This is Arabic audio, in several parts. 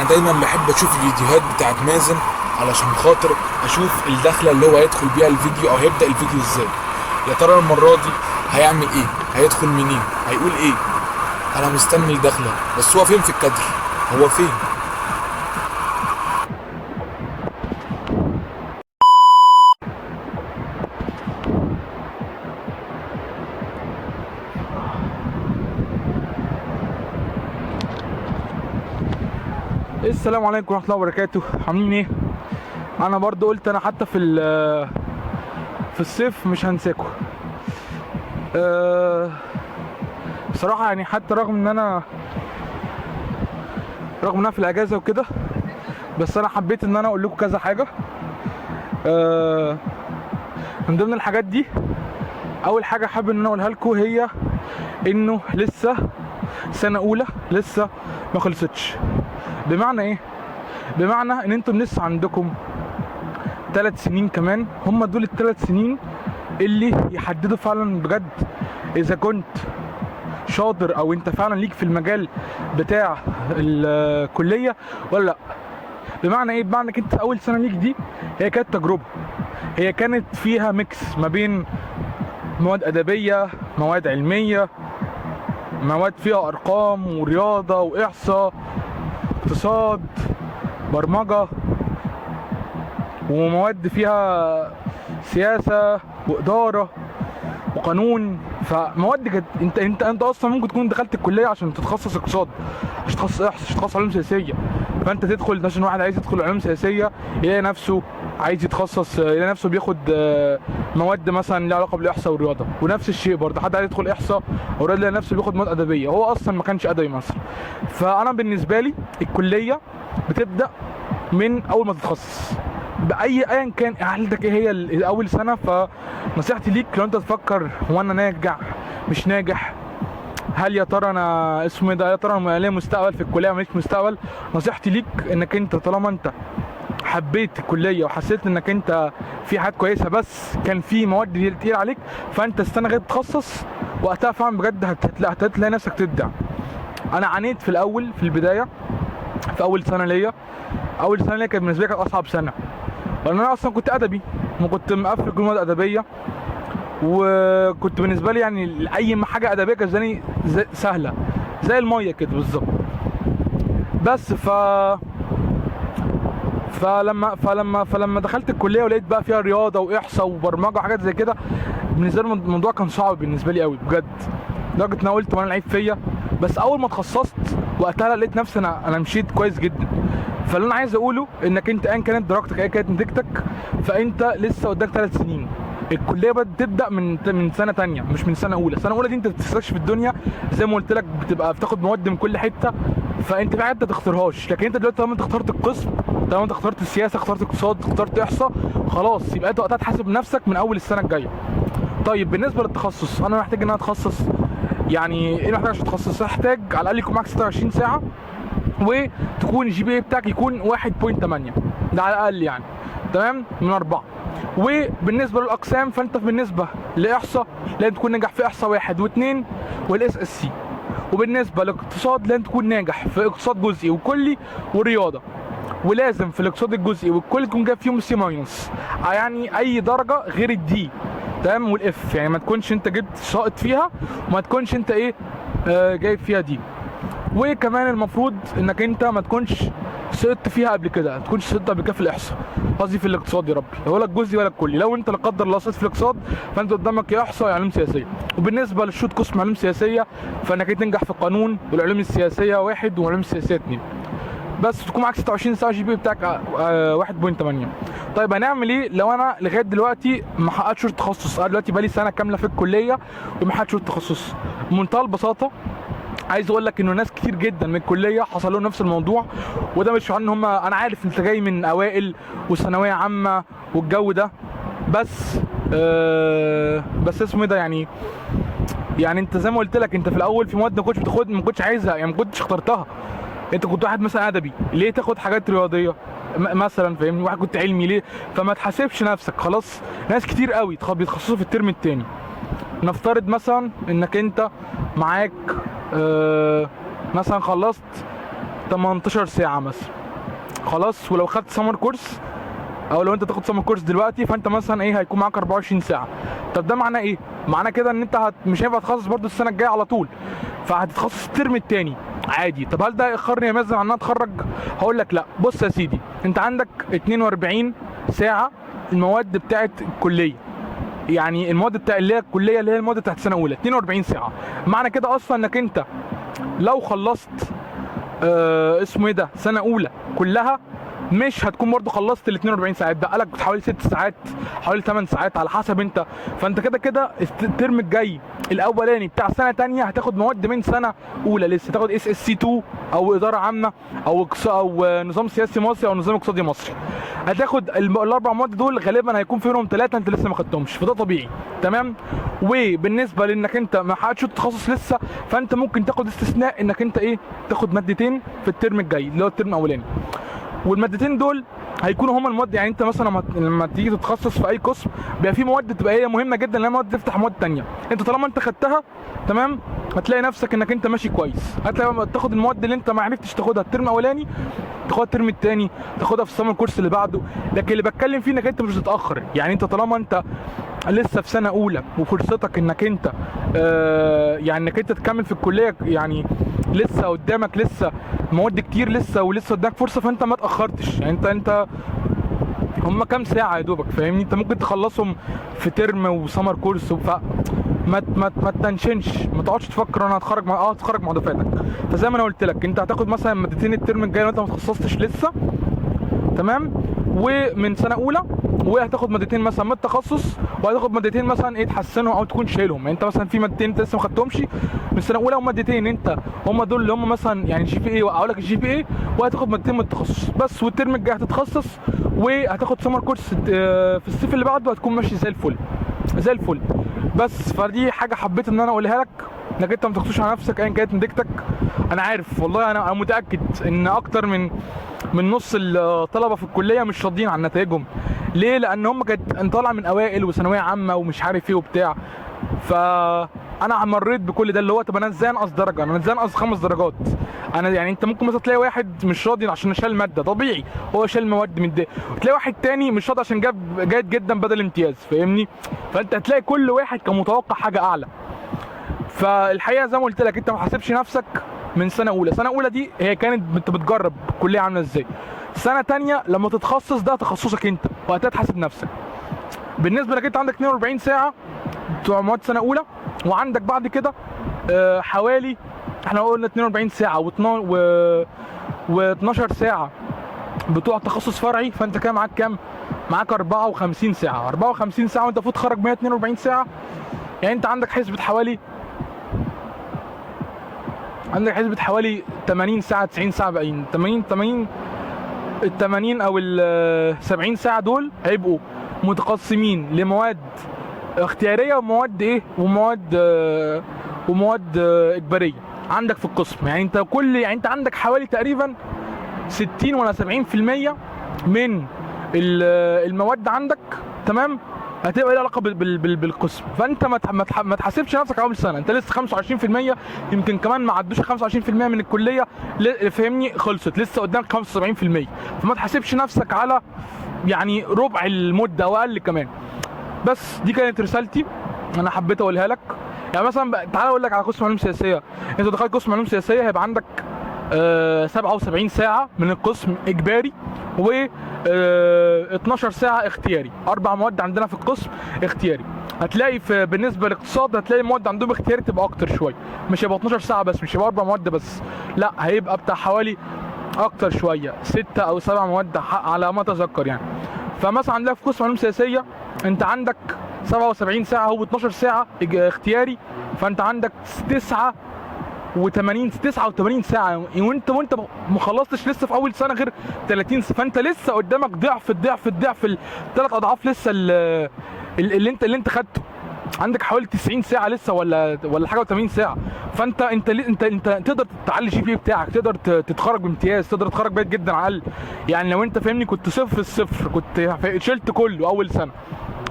دايما بحب اشوف الفيديوهات بتاعت مازن علشان خاطر اشوف الدخله اللي هو هيدخل بيها الفيديو او هيبدا الفيديو ازاي. يا ترى المره دي هيعمل ايه؟ هيدخل منين؟ هيقول ايه؟ انا مستني الدخله، بس هو فين في الكادر؟ هو فين؟ السلام عليكم ورحمه الله وبركاته. عاملين ايه؟ انا برضو قلت انا حتى في الصيف مش هنساكم. بصراحه يعني حتى رغم ان انا في الاجازه وكده، بس انا حبيت ان انا اقول لكم كذا حاجه. من ضمن الحاجات دي اول حاجه حابب ان انا اقولها لكم هي انه لسه سنه اولى لسه ما خلصتش. بمعنى ايه؟ بمعنى ان انتم لسه عندكم 3 سنين كمان، هم دول ال3 سنين اللي يحددوا فعلا بجد اذا كنت شاطر او انت فعلا ليك في المجال بتاع الكليه ولا لا. بمعنى ايه؟ بمعنى انك انت اول سنه ليك دي هي كانت تجربه، هي كانت فيها ميكس ما بين مواد ادبيه، مواد علميه، مواد فيها ارقام ورياضه واحصاء، اقتصاد، برمجه، ومواد فيها سياسه واداره وقانون. فمواد كانت انت اصلا ممكن تكون دخلت الكليه عشان تتخصص اقتصاد، عشان تتخصص احصاء، عشان تتخصص علوم سياسيه. فانت تدخل عشان واحد عايز يدخل علوم سياسيه يلاقي نفسه عايز يتخصص، يلاقي نفسه بياخد مواد مثلا ليها علاقه بالاحصاء والرياضه. ونفس الشيء برضه حد عايز يدخل احصاء او رياضه يلاقي نفسه بياخد مواد ادبيه، هو اصلا ما كانش ادبي مثلا. فانا بالنسبه لي الكليه بتبدا من اول ما تتخصص ايا كان حالتك ايه هي اول سنه. فنصيحتي ليك لو انت تفكر هو انا ناجح مش ناجح، هل يا ترى انا اسمه ايه ده، يا ترى انا ليا مستقبل في الكليه ماليش مستقبل، نصيحتي ليك انك انت طالما انت حبيت الكليه وحسيت انك انت في حاجات كويسه بس كان في مواد كتير عليك، فانت استنى غير تتخصص، وقتها فعلا بجد هتلاقي نفسك تبدع. انا عانيت في الاول في البدايه في اول سنه ليا كانت بالنسبه لي كانت اصعب سنه، لان انا اصلا كنت ادبي وكنت مقفل كل مواد ادبيه، وكنت بالنسبه لي يعني اي حاجه ادبيه كانت سهله زي الميه كده بالظبط. بس فلما دخلت الكليه ولقيت بقى فيها رياضه واحصاء وبرمجه وحاجات زي كده، بالنسبه لي الموضوع كان صعب بالنسبه لي قوي بجد، لدرجه ان انا قلت وانا لعيب فيا. بس اول ما اتخصصت وقتها لقيت نفسي انا مشيت كويس جدا. فاللي انا عايز اقوله انك انت ايا كانت درجتك ايا كانت نتيجتك، فانت لسه قدامك 3 سنين. الكليه بتبدا من سنه تانية مش من سنه اولى. سنه اولى دي انت بتستكشف الدنيا زي ما قلت لك، بتبقى بتاخد مواد من كل حته، فانت في حاجات ما تختارهاش. لكن انت دلوقتي طالما انت اخترت القسم، طالما انت اخترت السياسه، اخترت اقتصاد، اخترت احصاء، خلاص يبقى انت وقتها تحاسب نفسك من اول السنه الجايه. طيب بالنسبه للتخصص، انا محتاج ان انا اتخصص. يعني ايه محتاج عشان اتخصص؟ محتاج على الاقل يكون معاك 26 ساعه، وتكون الجي بي اي بتاعك يكون 1.8، ده على الاقل يعني، تمام، من 4. وبالنسبه للاقسام، فانت بالنسبه لاحصاء لازم تكون ناجح في احصاء 1 و2 والاس اس سي. وبالنسبه للاقتصاد لازم تكون ناجح في اقتصاد جزئي وكلي ورياضه. ولازم في الاقتصاد الجزئي والكلي تكون جايب فيهم سي ماينس، يعني اي درجه غير الدي، تمام، والاف، يعني ما تكونش انت جبت ساقط فيها وما تكونش انت ايه جايب فيها دي. وكمان المفروض انك انت ما تكونش سقطت فيها قبل كده، ما تكونش سقطت قبل كده في الاحصاء، قصدي في الاقتصاد يا ربي، ولا الجزئي ولا الكلي. لو انت لا قدر الله سقطت في الاقتصاد فانت قدامك يا احصاء يا علوم سياسيه. وبالنسبه للشوط قسم علوم سياسيه، فانك تنجح في القانون والعلوم السياسيه 1 والعلوم السياسيه 2، بس تكون معاك 26 ساعه، جي بي بتاعك 1.8. طيب هنعمل ايه لو انا لغايه دلوقتي ما حققتش التخصص؟ انا دلوقتي بقالي سنه كامله في الكليه وما حققتش التخصص. بمنتهى البساطه عايز اقول لك انه ناس كتير جدا من الكليه حصل لهم نفس الموضوع، وده مش عشان هم، انا عارف انت جاي من اوائل وثانويه عامه والجو ده، بس اسمه ايه ده، يعني انت زي ما قلت لك، انت في الاول في مواد ما كنتش عايزها، يعني ما كنتش اخترتها. انت كنت واحد مثلا ادبي، ليه تاخد حاجات رياضيه مثلا؟ فاهمني؟ واحد كنت علمي، ليه؟ فما تحاسبش نفسك خلاص. ناس كتير قوي بيتخصصوا في الترم الثاني. نفترض مثلا انك انت معاك مثلا خلصت 18 ساعه مثلا، خلاص. ولو خدت سمر كورس، او لو انت تاخد سمر كورس دلوقتي، فانت مثلا ايه هيكون معاك 24 ساعه. طب ده معناه ايه؟ معناه كده ان انت مش هينفع تتخصص برضو السنه الجايه على طول، فهتتخصص الترم التاني عادي. طب هل ده يأخرني يا مازن عن ان انا اتخرج؟ هقول لك لا. بص يا سيدي، انت عندك 42 ساعه المواد بتاعت الكليه، يعني المواد بتاع اللي هي الكليه اللي هي المواد بتاعت سنه اولى 42 ساعه. معنى كده اصلا انك انت لو خلصت اسمه ايه ده سنه اولى كلها، مش هتكون برضه خلصت ال 42 ساعات، بقى لك حوالي 6 ساعات، حوالي 8 ساعات على حسب انت. فانت كده كده الترم الجاي الاولاني بتاع سنه ثانيه هتاخد مواد من سنه اولى لسه، تاخد اس اس سي 2 او اداره عامه او نظام سياسي مصري او نظام اقتصادي مصري. هتاخد الاربع مواد دول غالبا هيكون فيهم 3 انت لسه ما خدتهمش، فده طبيعي تمام. وبالنسبه لانك انت ما حققتش التخصص لسه، فانت ممكن تاخد استثناء انك انت ايه تاخد مادتين في الترم الجاي اللي هو الترم الاولاني، والمادتين دول هيكونوا هما المواد. يعني انت مثلا لما تيجي تتخصص في اي قسم بيبقى في مواد تبقى هي مهمه جدا، لان مواد تفتح مواد تانية. انت طالما انت خدتها تمام، هتلاقي نفسك انك انت ماشي كويس. هتلاقي لما تاخد المواد اللي انت ما عرفتش تاخدها الترم الاولاني تاخدها الترم الثاني، تاخدها في السمر كورس اللي بعده. لكن اللي بتكلم فيه انك انت مش هتتاخر. يعني انت طالما انت لسه في سنه اولى وفرصتك انك انت يعني انك انت تكمل في الكليه، يعني لسه قدامك لسه مواد كتير لسه، ولسه قدامك فرصه، فانت ما تاخرتش. يعني انت هم كام ساعه يا دوبك فاهمني، انت ممكن تخلصهم في ترم وسمر كورس. ما تنشنش، ما تقعدش تفكر انا هتخرج مع دفعتك. فزي ما انا قلت لك انت هتاخد مثلا مادتين الترم الجاي لو انت ما تخصصتش لسه تمام، ومن سنه اولى، وهتاخد مادتين مثلا من التخصص، وهتاخد مادتين مثلا ايه تحسنهم او تكون شايلهم. يعني انت مثلا في مادتين انت لسه ما خدتهمش من سنه اولى، ومادتين انت هم دول اللي هم مثلا يعني جي بي اي، واقول لك الجي بي اي، وهتاخد مادتين من التخصص بس. والترم الجاي هتتخصص وهتاخد سمر كورس في الصيف اللي بعده، هتكون ماشي زي الفل زي الفل. بس فدي حاجه حبيت ان انا اقولها لك، انك انت ما تخصوش على نفسك ايا كانت نتيجتك. انا عارف والله، انا متاكد ان اكتر من نص الطلبه في الكليه مش راضيين عن نتائجهم. ليه؟ لان هم كانت طالعه من اوائل وثانويه عامه ومش عارف ايه وبتاع. فانا مريت بكل ده، اللي هو طب انا ازاي انقص درجه، انا ازاي انقص 5 درجات. انا يعني انت ممكن مثلا تلاقي واحد مش راضي عشان شال ماده، طبيعي هو شال مواد من ده، وتلاقي واحد تاني مش راضي عشان جاب جيد جدا بدل امتياز، فاهمني؟ فانت هتلاقي كل واحد كان متوقع حاجه اعلى. فالحقيقه زي ما قلت لك انت ما حاسبش نفسك من سنه اولى. سنه اولى دي هي كانت انت بتجرب الكليه عامله ازاي. سنه تانية لما تتخصص ده تخصصك انت، وقتها تحاسب نفسك. بالنسبه لك انت عندك 42 ساعه بتوع مواد سنه اولى، وعندك بعد كده حوالي احنا قلنا 42 ساعه و12 ساعه بتوع تخصص فرعي. فانت كده معاك كام؟ معاك 54 ساعه. 54 ساعه وانت المفروض تخرج 142 ساعه. يعني انت عندك حسبة حوالي 80 ساعه 90 ساعه باقيين. 80 او ال 70 ساعه دول هيبقوا متقسمين لمواد اختياريه ومواد ايه ومواد اجباريه عندك في القسم. يعني انت عندك حوالي تقريبا 60 ولا 70% من المواد عندك تمام هتبقى لها علاقه بالقسم. فانت ما تحاسبش نفسك اول سنه، انت لسه 25%، يمكن كمان ما عدوش 25% من الكليه فاهمني خلصت، لسه قدامك 75%. فما تحاسبش نفسك على يعني ربع المده او اقل كمان. بس دي كانت رسالتي انا حبيت اقولها لك. يعني مثلا تعالى اقول لك على قسم علوم سياسيه. انت دخلت قسم علوم سياسيه هيبقى عندك 77 ساعه من القسم اجباري، و 12 ساعه اختياري. 4 مواد عندنا في القسم اختياري. هتلاقي بالنسبه للاقتصاد هتلاقي المواد عندهم اختياري تبقى اكتر شويه، مش هيبقى 12 ساعه بس، مش هيبقى 4 مواد بس، لا هيبقى بتاع حوالي اكتر شويه 6 او 7 مواد على ما اتذكر يعني. فمثلا عندنا في قسم علوم سياسيه انت عندك 77 ساعه هو 12 ساعه اختياري، فانت عندك 89 ساعه، وانت ما خلصتش لسه في اول سنه غير 30 ساعه. فانت لسه قدامك ضعف الثلاث اضعاف لسه اللي انت خدته. عندك حوالي 90 ساعه لسه ولا حاجه و80 ساعه. فانت انت تقدر تعلي الجي بي اي بتاعك، تقدر تتخرج بامتياز، تقدر تتخرج بعيد جدا على الاقل. يعني لو انت فاهمني كنت 0 كنت شلت كله اول سنه،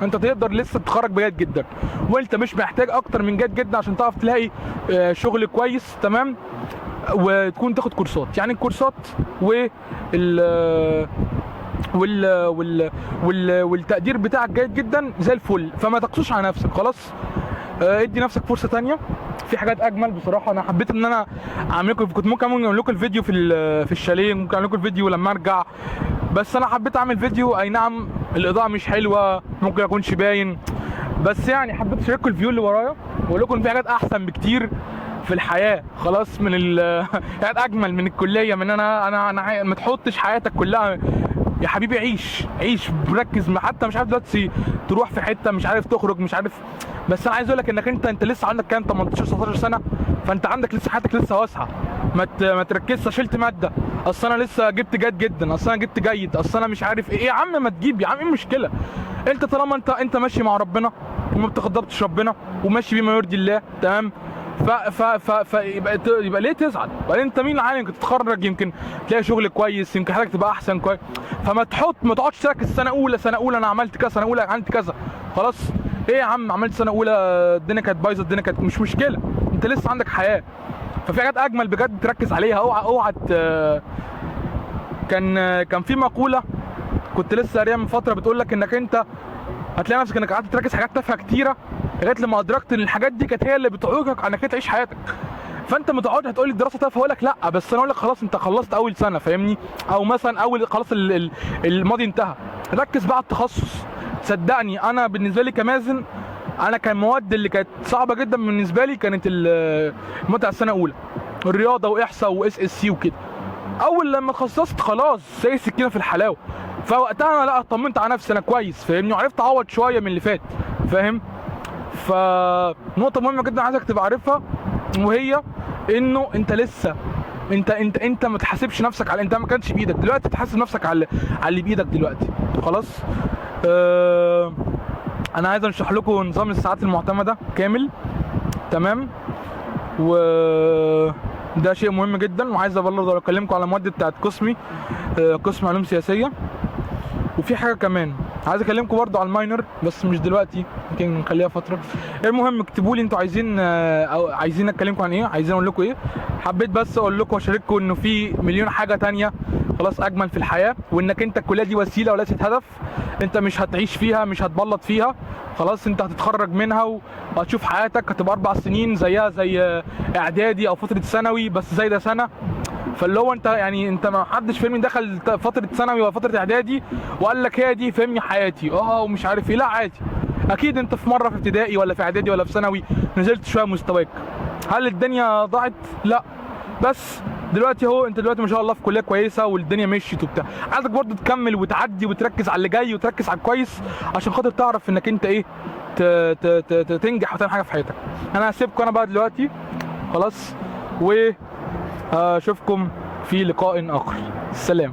انت تقدر لسه تتخرج بجد جدا، وانت مش محتاج اكتر من جد جدا عشان تعرف تلاقي شغل كويس تمام. وتكون تاخد كورسات. يعني الكورسات والتقدير بتاعك جيد جدا زي الفل، فما تقصوش على نفسك خلاص. ادي نفسك فرصه تانية، في حاجات اجمل بصراحه. انا حبيت ان انا اعمل لكم، كنت ممكن اعمل لكم الفيديو في الشاليه، ممكن اعمل لكم الفيديو لما ارجع، بس انا حبيت اعمل فيديو. اي نعم الاضاءه مش حلوه، ممكن اكونش باين، بس يعني حبيت اشارككم الفيو اللي ورايا واقول لكم في حاجات احسن بكتير في الحياه خلاص، من حاجات اجمل من الكليه، من انا ما تحطش حياتك كلها يا حبيبي. عيش مركز، حتى مش عارف دلوقتي تروح في حته، مش عارف تخرج، مش عارف. بس انا عايز اقول لك انك انت لسه عندك كام 18 19 سنه، فانت عندك لسه حياتك لسه واسعه. ما تركزش شلت ماده، اصل انا لسه جبت جيد جدا، اصل انا جبت جيد، اصل انا مش عارف ايه. يا عم ما تجيب يا عم، ايه المشكله؟ انت طالما انت ماشي مع ربنا وما بتغضبش ربنا وماشي بما يرضي الله، تمام؟ يبقى ليه تزعل؟ وبعدين انت مين عالم، يمكن تتخرج، يمكن تلاقي شغل كويس، يمكن حياتك تبقى احسن كويس. ما تقعدش تركز سنه اولى انا عملت كذا، سنه اولى عملت كذا، خلاص. ايه يا عم عملت سنه اولى الدنيا كانت بايظه، الدنيا كانت مش مشكله، انت لسه عندك حياه. ففي حاجات اجمل بجد تركز عليها. اوعى كان في مقوله كنت لسه قاريها من فتره بتقول لك انك انت هتلاقي نفسك انك قعدت تركز حاجات تافهه كتيره لغايه لما ادركت ان الحاجات دي كانت هي اللي بتعوقك انك تعيش حياتك. فانت ما تقعدش هتقول لي الدراسه تافهه، اقول لك لا، بس انا اقول لك خلاص انت خلصت اول سنه، فاهمني؟ او مثلا خلاص الماضي انتهى، ركز بقى على التخصص. صدقني انا بالنسبه لي كمازن، انا كان المواد اللي كانت صعبه جدا بالنسبه لي كانت المواد على السنه الاولى، الرياضه واحصاء واس اس سي وكده. اول لما اتخصصت خلاص زي السكينه في الحلاوه، فوقتها انا لا اطمنت على نفسي، انا كويس فاهمني، وعرفت اعوض شويه من اللي فات، فاهم؟ فنقطه مهمه جدا عايزك تبقى عارفها، وهي انه انت لسه انت ما تحاسبش نفسك على انت ما كانش بايدك، دلوقتي تحاسب نفسك على اللي بايدك دلوقتي خلاص. انا عايز اشرح لكم نظام الساعات المعتمده كامل، تمام؟ ده شيء مهم جدا. وعايز برضه اكلمكم على المواد بتاعت قسمي، قسم علوم سياسيه. وفي حاجه كمان عايز اكلمكم برضه على الماينر، بس مش دلوقتي، يمكن نخليها فتره. المهم اكتبوا لي انتوا عايزين او عايزين اتكلمكم عن ايه، عايزين اقول لكم ايه. حبيت بس اقول لكم واشارككم انه في مليون حاجه تانية خلاص اجمل في الحياه، وانك انت الكليه دي وسيله وليست هدف. انت مش هتعيش فيها، مش هتبلط فيها، خلاص انت هتتخرج منها وهتشوف حياتك هتبقى 4 سنين زيها زي اعدادي او فتره ثانوي، بس زي ده سنه. فاللي هو انت يعني انت ما حدش فهمني دخل فتره ثانوي ولا فتره اعدادي وقال لك هي دي فهمني حياتي ومش عارف ايه. لا عادي، اكيد انت في مره في ابتدائي ولا في اعدادي ولا في ثانوي نزلت شويه مستواك. هل الدنيا ضاعت؟ لا، بس دلوقتي اهو انت دلوقتي ما شاء الله في كليه كويسه والدنيا مشيت وبتاع. عايزك برضه تكمل وتعدي وتركز على اللي جاي وتركز على الكويس عشان خاطر تعرف انك انت ايه تنجح وتعمل حاجه في حياتك. انا هسيبكم انا بقى دلوقتي خلاص، واشوفكم في لقاء اخر. سلام.